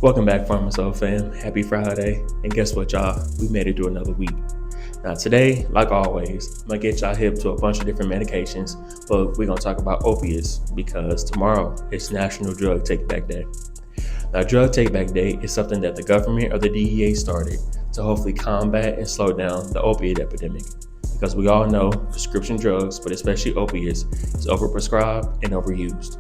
Welcome back, Pharmaceutical fam. Happy Friday. And guess what, y'all? We made it through another week. Now today, like always, I'm gonna get y'all hip to a bunch of different medications, but we're gonna talk about opiates because tomorrow is National Drug Take Back Day. Now, Drug Take Back Day is something that the government or the DEA started to hopefully combat and slow down the opiate epidemic. Because we all know prescription drugs, but especially opiates, is overprescribed and overused.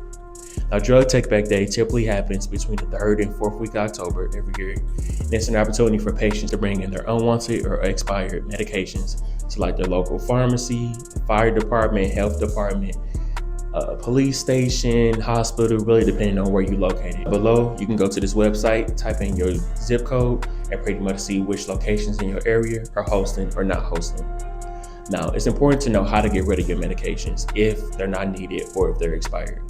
Now, Drug Take Back Day typically happens between the 3rd and 4th week of October every year, and it's an opportunity for patients to bring in their unwanted or expired medications to like their local pharmacy, fire department, health department, police station, hospital, really depending on where you're located. Below, you can go to this website, type in your zip code, and pretty much see which locations in your area are hosting or not hosting. Now, it's important to know how to get rid of your medications if they're not needed or if they're expired.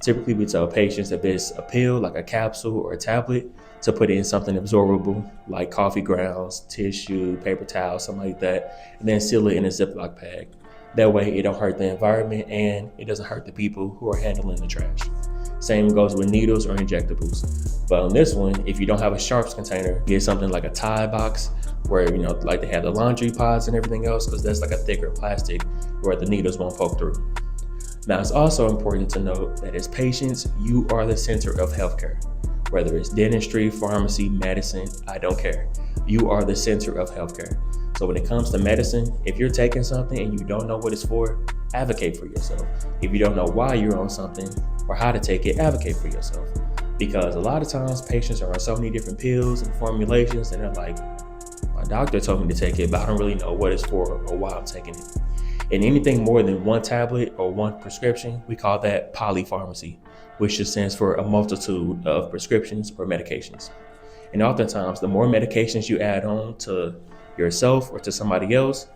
Typically, we tell patients if it's a pill, like a capsule or a tablet, to put in something absorbable, like coffee grounds, tissue, paper towels, something like that, and then seal it in a Ziploc bag. That way, it don't hurt the environment and it doesn't hurt the people who are handling the trash. Same goes with needles or injectables. But on this one, if you don't have a sharps container, get something like a Tide box where, like they have the laundry pods and everything else, because that's like a thicker plastic where the needles won't poke through. Now, it's also important to note that as patients, you are the center of healthcare. Whether it's dentistry, pharmacy, medicine, I don't care. You are the center of healthcare. So when it comes to medicine, if you're taking something and you don't know what it's for, advocate for yourself. If you don't know why you're on something or how to take it, advocate for yourself. Because a lot of times patients are on so many different pills and formulations and they're like, my doctor told me to take it, but I don't really know what it's for or why I'm taking it. And anything more than one tablet or one prescription, we call that polypharmacy, which just stands for a multitude of prescriptions or medications. And oftentimes, the more medications you add on to yourself or to somebody else,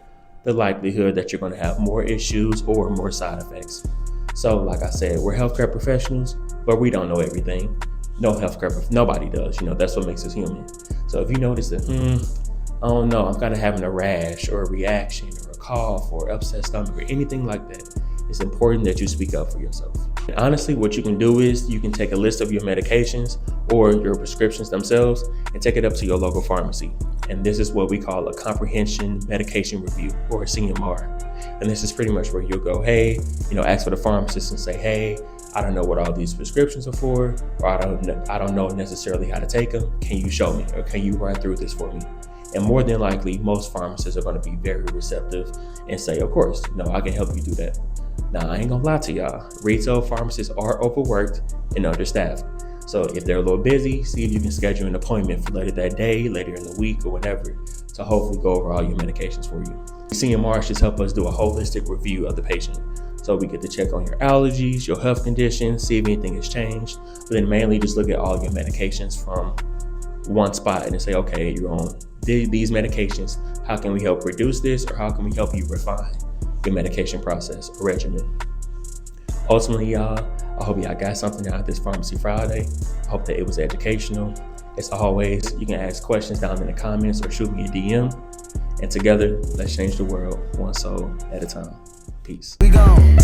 the likelihood that you're going to have more issues or more side effects. So like I said, we're healthcare professionals, but we don't know everything. Nobody does. That's what makes us human. So if you notice that, I don't know, I'm kind of having a rash or a reaction or a cough or upset stomach or anything like that, it's important that you speak up for yourself. And honestly, what you can do is you can take a list of your medications or your prescriptions themselves and take it up to your local pharmacy. And this is what we call a comprehension medication review, or a CMR. And this is pretty much where you'll go, hey, ask for the pharmacist and say, hey, I don't know what all these prescriptions are for, or I don't know necessarily how to take them. Can you show me, or can you run through this for me? And more than likely, most pharmacists are going to be very receptive and say, of course, I can help you do that. Now, I ain't gonna lie to y'all, retail pharmacists are overworked and understaffed. So if they're a little busy, see if you can schedule an appointment for later that day, later in the week or whatever, to hopefully go over all your medications for you. CMRs just help us do a holistic review of the patient. So we get to check on your allergies, your health conditions, see if anything has changed, but then mainly just look at all your medications from one spot and say, okay, you're on these medications. How can we help reduce this, or how can we help you refine your medication process or regimen? Ultimately, y'all, I hope y'all got something out of this Pharmacy Friday. I hope that it was educational. As always, you can ask questions down in the comments or shoot me a DM. And together, let's change the world one soul at a time. Peace. We gone.